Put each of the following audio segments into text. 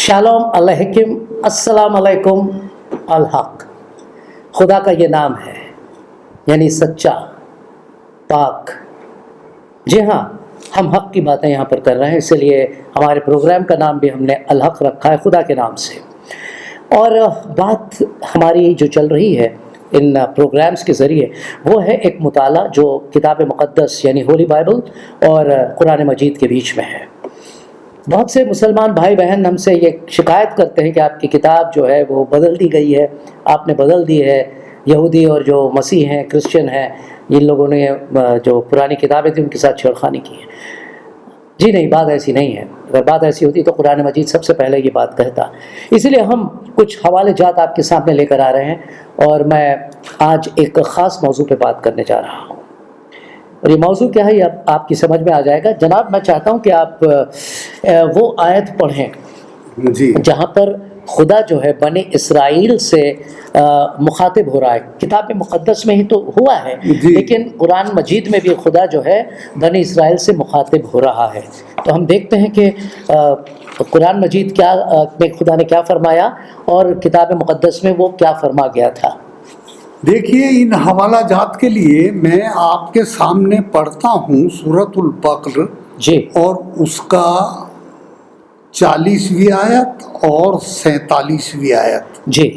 Shalom अलैकुम, अस्सलाम अलैकुम। अल-हक खुदा का ये नाम है, यानी सच्चा, पाक। जी हाँ, हम हक की बातें यहाँ पर कर रहे हैं, इसलिए हमारे प्रोग्राम का नाम भी हमने अल-हक रखा है, खुदा के नाम से। और बात हमारी जो चल रही है इन प्रोग्राम्स के ज़रिए, वो है एक मुताला जो किताब मुक़द्दस यानी होली बाइबल और कुरान मजीद के बीच में है। बहुत से मुसलमान भाई बहन हमसे ये शिकायत करते हैं कि आपकी किताब जो है वो बदल दी गई है, आपने बदल दी है। यहूदी और जो मसीह हैं, क्रिश्चियन हैं, इन लोगों ने जो पुरानी किताबें थी उनके साथ छेड़खानी की है। जी नहीं, बात ऐसी नहीं है। अगर बात ऐसी होती तो कुरान मजीद सबसे पहले ये बात कहता। इसलिए हम कुछ हवाले जात आपके सामने लेकर आ रहे हैं और मैं आज एक ख़ास मौजू पे बात करने जा रहा हूँ। और ये मौजू क्या है, ये अब आपकी समझ में आ जाएगा। जनाब, मैं चाहता हूँ कि आप वो आयत पढ़ें जी, जहाँ पर खुदा जो है बनी इसराइल से मुखातिब हो रहा है। किताब मुक़द्दस में ही तो हुआ है, लेकिन कुरान मजीद में भी खुदा जो है बनी इसराइल से मुखातिब हो रहा है। तो हम देखते हैं कि कुरान मजीद क्या में खुदा ने क्या फरमाया और किताब मुक़द्दस में वो क्या फरमा गया था। देखिए, इन हवाला जात के लिए मैं आपके सामने पढ़ता हूँ सूरतुल बक़र जी, और उसका 40वीं आयत और 47वीं आयत। जी,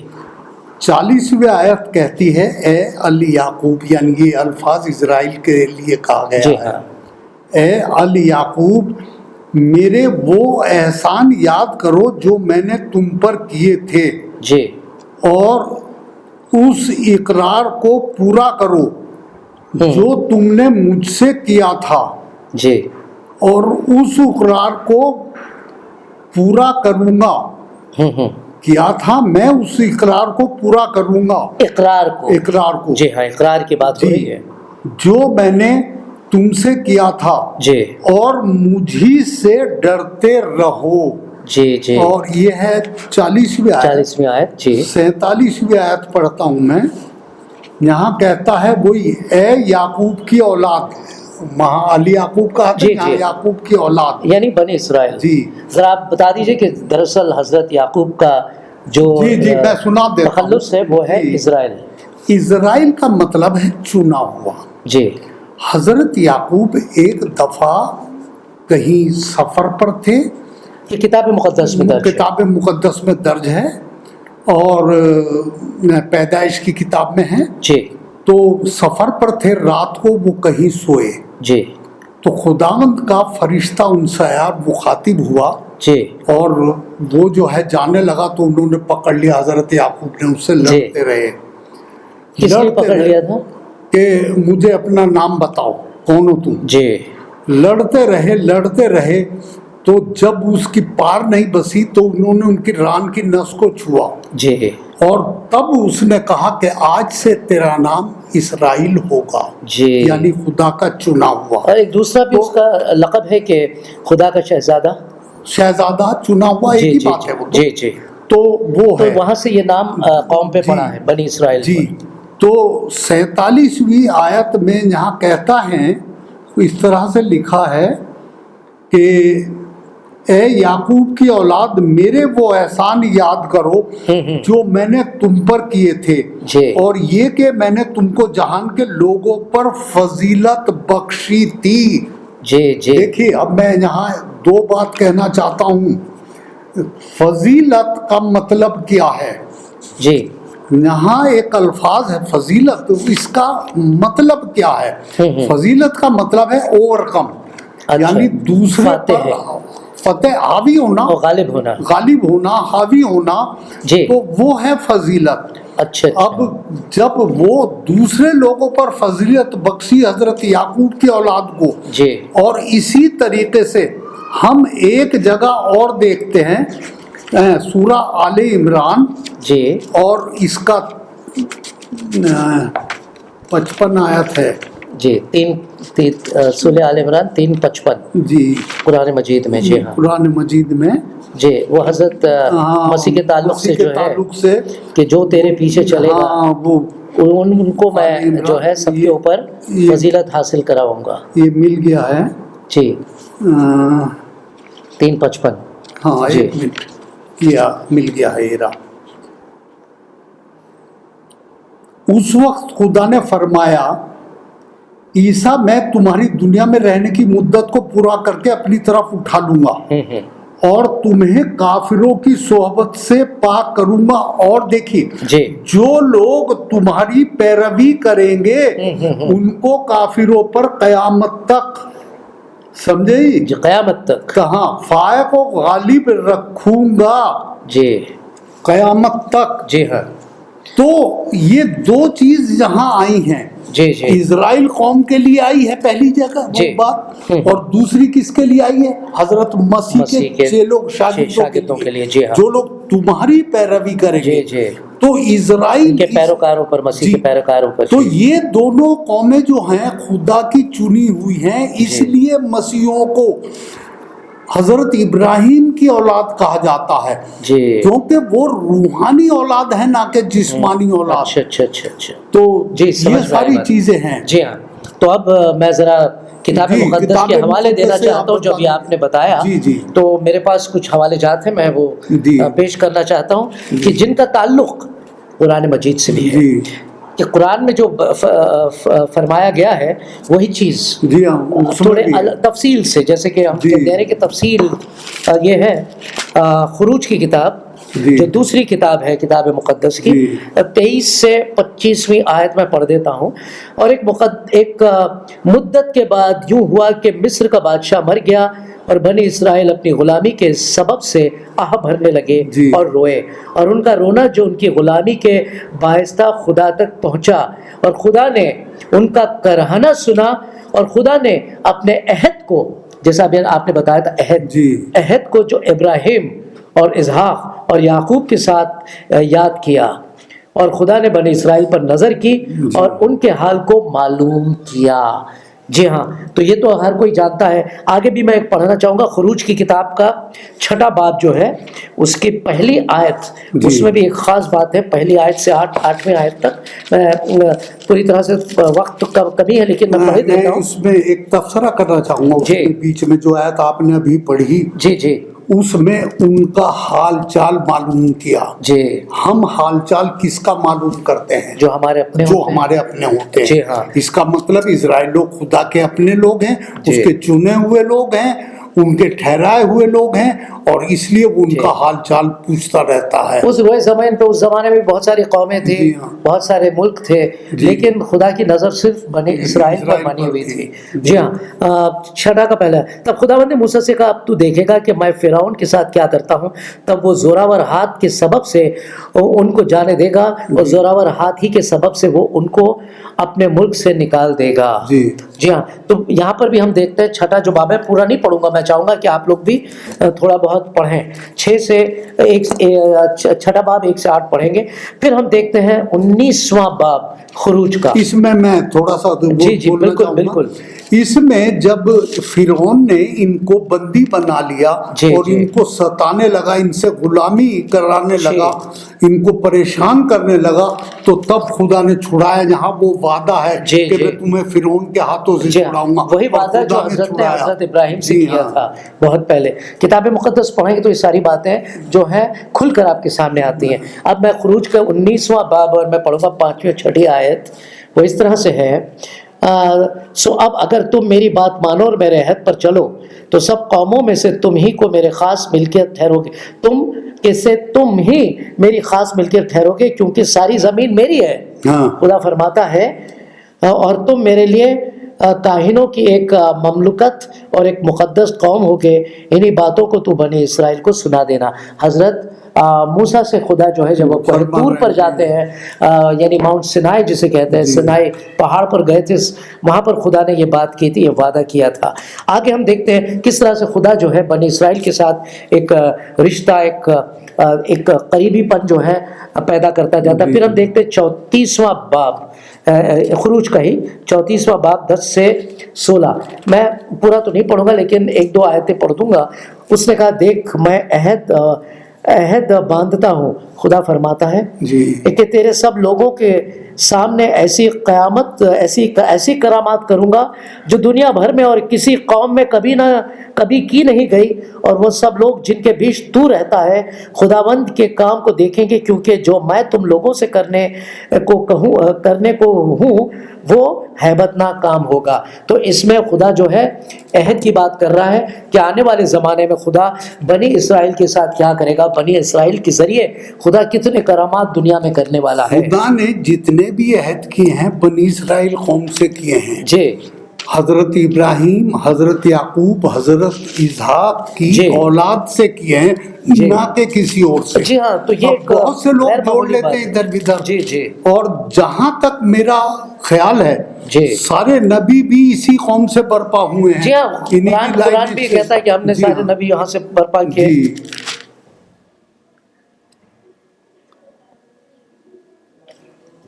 40वीं आयत कहती है, ए अल याकूब, यानी ये अल्फाज इज़राइल के लिए कहा जी गया हाँ, है। ए अल याकूब, मेरे वो एहसान याद करो जो मैंने तुम पर किए थे, जी, और उस इकरार को पूरा करो जो तुमने मुझसे किया था, जी, और उस इकरार को पूरा करूँगा। किया था, मैं उस इकरार को पूरा करूँगा। इकरार को, इकरार को, जी हाँ, इकरार की बात हो जी, रही है। जो मैंने तुमसे किया था, जी, और मुझी से डरते रहो। जी, जी, और ये है 40वीं आयत। 40वीं आयत। जी, 47वीं आयत पढ़ता हूँ मैं। यहाँ कहता है वही, ए याकूब की औलाद, वहाँ अली याकूब कहा था, जी, यहाँ जी, याकूब की औलाद, यानी बनी इसराइल। जी। जरा आप बता दीजिए कि दरअसल हजरत याकूब का जो जी जी, मैं सुना देता हूँ। तखल्लुस है वो है जी। इजराइल। इज़राइल का मतलब है चुना हुआ। जी, हजरत याकूब एक दफ़ा कहीं सफ़र पर थे, ये किताब मुक़द्दस में दर्ज है। किताब मुक़द्दस में दर्ज है, और पैदाइश की किताब में है। जी, तो सफ़र पर थे, रात को वो कहीं सोए, जी, तो खुदावंद का फरिश्ता उनसे आया, मुखातिब हुआ, जी, और वो जो है जाने लगा, तो उन्होंने पकड़ लिया। हजरत याकूब ने उससे लड़ते रहे। किसने पकड़ लिया था? कि मुझे अपना नाम बताओ, कौन हो तुम। जी, लड़ते रहे, तो जब उसकी पार नहीं बसी तो उन्होंने उनकी रान की नस को छुआ, जी, और तब उसने कहा कि आज से तेरा नाम इसराइल होगा, जी, यानी खुदा का चुना हुआ। और एक दूसरा भी तो उसका लक़ब है कि खुदा का शहजादा। शहजादा चुना हुआ, जी, एक ही जी, बात है वो। जी, जी, तो वो तो है, वहाँ से ये नाम कौम पे जी, पड़ा है, बनी इसराइल जी। पर। तो 47वीं आयत में यहाँ कहता है, इस तरह से लिखा है कि ए याकूब की औलाद, मेरे वो एहसान याद करो जो मैंने तुम पर किए थे, जी, और ये कि मैंने तुमको जहान के लोगों पर फजीलत बख्शी थी। जी, जी, देखिए, अब मैं यहाँ दो बात कहना चाहता हूँ। फजीलत का मतलब क्या है? जी, यहाँ एक अल्फाज है फजीलत, इसका मतलब क्या है? फजीलत का मतलब है ओवरकम, अच्छा, यानी दूसरे फतेह पर है। फतेह, हावी होना, और गालिब होना। गालिब होना, हावी होना, जी, तो वो है फजीलत। अच्छा, अब जब वो दूसरे लोगों पर फजीलत बख्शी हजरत याकूब की औलाद को, जी, और इसी तरीके से हम एक जगह और देखते हैं, सूरा आले इमरान, जी, और इसका 55 आयत है। जी, सूरह आल इमरान 3:55 जी, कुरान मजीद में। जी हाँ, कुरान मजीद में, जी, वो हजरत मसीह के ताल्लुक से जो है से कि जो तेरे पीछे चलेगा, हाँ, वो उनको मैं जो है सबके ऊपर फजीलत हासिल कराऊंगा। ये मिल गया है। जी, 3:55 3:55। हाँ, जी, एक मिनट, मिल गया है हीरा। उस वक्त खुदा ने फरमाया, ईसा मैं तुम्हारी दुनिया में रहने की मुद्दत को पूरा करके अपनी तरफ उठा लूंगा और तुम्हें काफिरों की सोहबत से पाक करूंगा। और देखिए जी जो लोग तुम्हारी पैरवी करेंगे उनको काफिरों पर कयामत तक, समझे जी, क़यामत तक, कहाँ फाय को गालिब रखूंगा, जी कयामत तक। जी हाँ, तो ये दो चीज यहाँ आई हैं, जी जी इजराइल कौम के लिए आई है पहली जगह जी। वो बात, और दूसरी किसके लिए आई है? हजरत मसीह मसीह के चेलों शागिर्दों के लिए, जी हाँ, जो लोग तुम्हारी पैरवी करेंगे। जी जी, तो इजराइल के पैरोकारों पर, मसीह जी। के पैरोकारों पर। तो ये दोनों कौमें जो हैं खुदा की चुनी हुई हैं, इसलिए मसीहों को हजरत इब्राहिम की औलाद कहा जाता है, जी, क्योंकि वो रूहानी औलाद है ना कि जिस्मानी औलाद। अच्छा अच्छा अच्छा अच्छा, तो जी, समझ ये में सारी आई बात। चीजें हैं। जी हाँ। तो अब मैं ज़रा किताब जी, मुक़द्दस किताब के हवाले मुक़द्दस देना से चाहता हूँ, आप जो अभी बता आपने बताया। जी, जी। तो मेरे पास कुछ हवाले जात हैं, मैं वो जी। पेश करना चाहता हूँ कि जिनका ताल्लुक़ कुरान मजीद से भी है, जी कि कुरान में जो फरमाया गया है वही चीज़ जी हाँ, उसमें थोड़े भी है। तफसील से, जैसे कि हम जी। कहते हैं कि तफसील ये है खुरूज की किताब, जी। जो दूसरी किताब है किताब मुक़द्दस की, जी। 23 से 25वीं आयत में पढ़ देता हूँ। और एक मुद्दत के बाद यूँ हुआ कि मिस्र का बादशाह मर गया और बनी इसराइल अपनी ग़ुलामी के सबब से आह भरने लगे जी। और रोए, और उनका रोना जो उनकी ग़ुलामी के बाइस्ता खुदा तक पहुँचा, और खुदा ने उनका करहना सुना, और खुदा ने अपने अहद को, जैसा अभी आपने बताया था अहद, जी। अहद को जो इब्राहिम और इसहाक और याकूब के साथ याद किया, और खुदा ने बनी इसराइल पर नज़र की और उनके हाल को मालूम किया। जी हाँ, तो ये तो हर कोई जानता है। आगे भी मैं एक पढ़ना चाहूँगा, खुरूज की किताब का 6वां बाब जो है उसकी पहली आयत, जी। उसमें भी एक ख़ास बात है। पहली आयत से 8वीं आयत तक, पूरी तरह से वक्त का कमी है लेकिन मैं पढ़ देता मैं हूँ। इसमें एक तबसरा करना चाहूँगा, जी। उसमें बीच में जो आयत आपने अभी पढ़ी, जी जी उसमें उनका हाल चाल मालूम किया। जी, हम हाल चाल किसका मालूम करते हैं? जो हमारे अपने जो होते हैं। हमारे अपने होते जी हैं। हाँ। इसका मतलब इजराइल लोग खुदा के अपने लोग हैं, जी। उसके चुने हुए लोग हैं, उनके ठहराए हुए लोग हैं, और इसलिए वो उनका हाल चाल पूछता रहता है। उस ज़माने पे, उस ज़माने में बहुत सारी कौमें थी, जी हाँ। बहुत सारे मुल्क थे, लेकिन खुदा की नज़र सिर्फ बनी इसराइल पर इसराइल बनी पर हुई थी। थी। जी हाँ। 6 का पहला, तब खुदावंद ने मूसा से कहा, अब तू देखेगा कि मैं फ़िरौन के साथ क्या करता हूँ। तब वो ज़ोरावर हाथ के सबब से उनको जाने देगा, और ज़ोरावर हाथ ही के सबब से वो उनको अपने मुल्क से निकाल देगा। जी हाँ। तो यहाँ पर भी हम देखते हैं 6 जो बाब है, पूरा नहीं पढ़ूंगा, मैं चाहूँगा कि आप लोग भी थोड़ा बहुत पढ़ें। 6 से 6 बाब 1 से 8 पढ़ेंगे। फिर हम देखते हैं 19वां बाब खुरूज का। इसमें मैं थोड़ा सा जी जी, बिल्कुल बिल्कुल। इसमें जब फिरौन ने इनको बंदी बना लिया जी, और जी। इनको सताने लगा, इनसे गुलामी कराने जी। लगा, इनको परेशान करने लगा, तो तब खुदा ने छुड़ाया, जहाँ वो वादा है जी, कि जी। मैं तुम्हें फिरौन के हाथों से जी हाँ, छुड़ाऊंगा, वही और वादा जो खुदा हजरत ने छुड़ाया। हजरत इब्राहिम से जी किया हाँ। था बहुत पहले। किताब मुक़द्दस पढ़ेंगे तो ये सारी बातें जो हैं खुलकर आपके सामने आती हैं। अब मैं खुरूज का 19वां बाब, और मैं पढ़ूंगा 5वीं और 6वीं आयत, वो इस तरह से है। सो अब अगर तुम मेरी बात मानो और मेरे अहद पर चलो, तो सब कौमों में से तुम ही को मेरे खास मिल्कियत ठहरोगे। तुम ही मेरी खास मिल्कियत ठहरोगे, क्योंकि सारी ज़मीन मेरी है। हाँ। खुदा फरमाता है, और तुम मेरे लिए काहिनों की एक ममलुकत और एक मुक़द्दस कौम होगे। इन्हीं बातों को तू बनी इसराइल को सुना देना। हज़रत मूसा से खुदा जो है, जब वो तूर पर जाते हैं, यानी माउंट सिनाई जिसे कहते हैं, सिनाई पहाड़ पर गए थे, वहाँ पर खुदा ने ये बात की थी, ये वादा किया था। आगे हम देखते हैं किस तरह से खुदा जो है बनी इसराइल के साथ एक रिश्ता, एक करीबीपन जो है पैदा करता जाता। फिर हम देखते हैं 34वां बाब, खुरूज का ही 34वां बाब 10 से 16। मैं पूरा तो नहीं पढ़ूंगा, लेकिन 1-2 आयतें पढ़ दूंगा। उसने कहा, देख मैं अहद बांधता हूँ, खुदा फरमाता है जी। कि तेरे सब लोगों के سامنے ایسی قیامت ایسی کرامات کروں گا جو دنیا بھر میں اور کسی قوم میں کبھی کی نہیں گئی، اور وہ سب لوگ جن کے بیچ تو رہتا ہے خداوند کے کام کو دیکھیں گے، کیونکہ جو میں تم لوگوں سے کرنے کو ہوں وہ ہیبت ناک کام ہوگا۔ تو اس میں خدا جو ہے عہد کی بات کر رہا ہے کہ آنے والے زمانے میں خدا بنی اسرائیل کے ساتھ کیا کرے گا، بنی اسرائیل کے ذریعے خدا کتنے کرامات دنیا میں کرنے والا ہے۔ خدا نے جتنے بھی عہد کیے ہیں بنی اسرائیل قوم سے کیے ہیں، جی حضرت ابراہیم، حضرت یعقوب، حضرت اسحاق کی جی اولاد سے کیے ہیں، جی نہ کہ کسی اور سے۔ جی ہاں، تو یہ اب بہت سے لوگ غیر جوڑ معمولی لیتے بات ہیں ہے۔ ادھر ادھر، جی جی اور جہاں تک میرا خیال ہے جی سارے نبی بھی اسی قوم سے برپا ہوئے ہیں۔ جی ہاں، انہی کی قرآن لائن بھی سے۔ کہتا ہے کہ ہم نے جی سارے ہاں، نبی یہاں سے برپا کیے۔ جی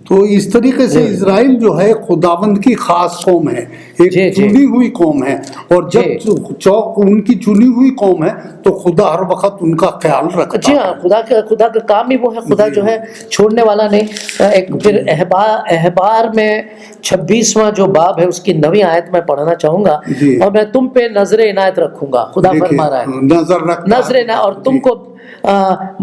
تو اس طریقے سے اسرائیل جو ہے خداوند کی خاص قوم ہے، ایک جی جی چنی ہوئی قوم ہے، اور جب جی ان کی چنی ہوئی قوم ہے تو خدا ہر وقت ان کا خیال رکھتا جی ہاں، ہے۔ خدا کا کام ہی وہ ہے، خدا جی جو ہے ہاں، چھوڑنے والا نہیں۔ ایک پھر احبار میں 26واں جو باب ہے اس کی 9ویں آیت میں پڑھنا چاہوں گا، جی اور میں تم پہ نظر عنایت رکھوں گا، خدا دیکھیں فرما رہا ہے نظر رکھتا نظر عنایت، اور ہے۔ تم جی کو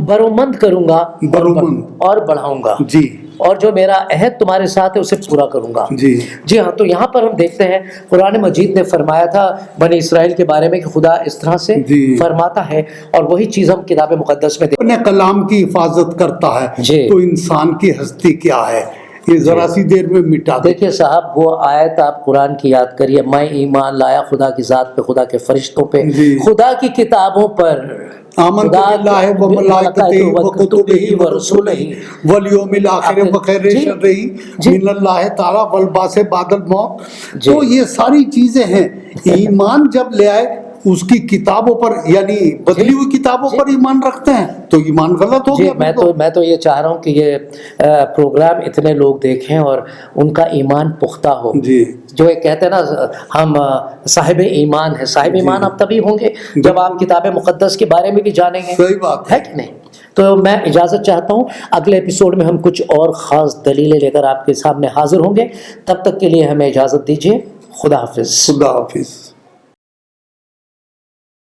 برومند کروں گا برومند، اور بڑھاؤں گا، جی اور جو میرا عہد تمہارے ساتھ ہے اسے پورا کروں گا۔ جی جی ہاں، تو یہاں پر ہم دیکھتے ہیں قرآن مجید نے فرمایا تھا بنی اسرائیل کے بارے میں کہ خدا اس طرح سے جی فرماتا ہے، اور وہی چیز ہم کتاب مقدس میں اپنے کلام کی حفاظت کرتا ہے جی تو انسان کی ہستی کیا ہے، یہ ذرا سی دیر میں مٹا دے۔ دیکھیے صاحب، وہ آیت آپ قرآن کی یاد کریے، میں ایمان لایا خدا کی ذات پہ، خدا کے فرشتوں پہ، جی خدا کی کتابوں پر، آمنت باللہ و ملائکتہ و کتبہ و رسولہ والیوم الآخر و خیر شرہ من اللہ تعالی والبعث بعد الموت۔ تو یہ ساری چیزیں ہیں، ایمان جب لے آئے اس کی کتابوں پر، یعنی بدلی ہوئی کتابوں پر ایمان رکھتے ہیں تو ایمان غلط ہو جی گیا۔ میں تو یہ چاہ رہا ہوں کہ یہ پروگرام اتنے لوگ دیکھیں اور ان کا ایمان پختہ ہو۔ جی جو ایک کہتے ہیں نا ہم صاحب ایمان ہیں، صاحب ایمان آپ تبھی ہوں گے جب آپ کتاب مقدس کے بارے میں بھی جانیں گے، صحیح بات ہے کہ نہیں؟ تو میں اجازت چاہتا ہوں، اگلے ایپیسوڈ میں ہم کچھ اور خاص دلیلیں لے کر آپ کے سامنے حاضر ہوں گے۔ تب تک کے لیے ہمیں اجازت دیجیے، خدا حافظ۔ خدا حافظ۔